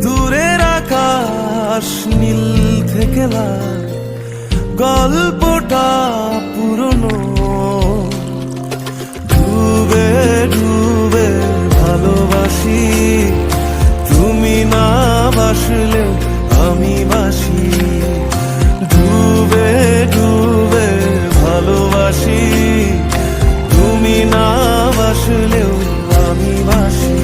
দূরের আকাশ নীল থেকে লাল, গল্পটা পুরনো। ডুবে ডুবে ভালোবাসি, তুমি না বাসলেও আমি বাসি। ডুবে ডুবে ভালোবাসি, তুমি না বাসলেও আমি বাসি।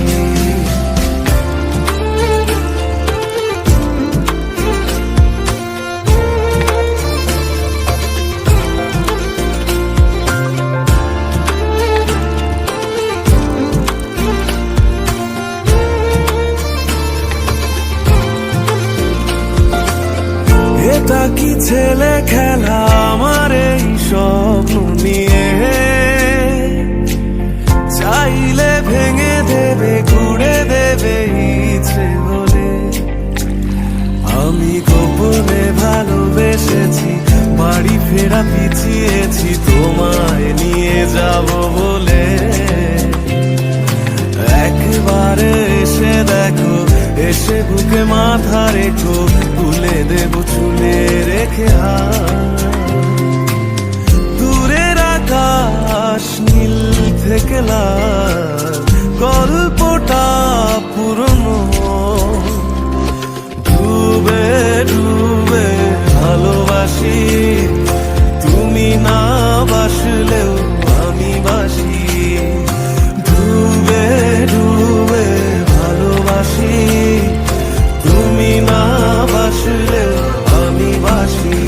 এটা কি ছেলে খেলা আমার এই স্বপ্ন নিয়ে? চাইলে ভেঙে দেবে, ঘুরে দেবে ইচ্ছে হলে। আমি গোপনে ভালোবেসেছি, বাড়ি ফেরা পিছিয়েছি তোমায় নিয়ে যাব বলে। একবারে এসে দেখো, এসে বুকে মাথা রেখো, তুলে দেব চুলে রেখে হাত। দূরের আকাশ নীল থেকে লাল, গল্পটা পুরনো। ডুবে ডুবে ভালোবাসি, তুমি না বাসলেও আমি বাসি। ডুবে ডুবে ভালোবাসি, তুমি না বাসলেও আমি বাসি।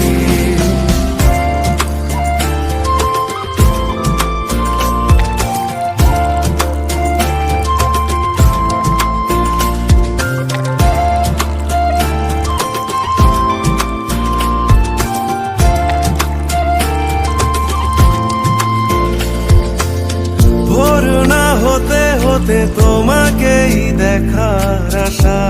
ভোর না হতে হতে তোমাকেই দেখার আশা,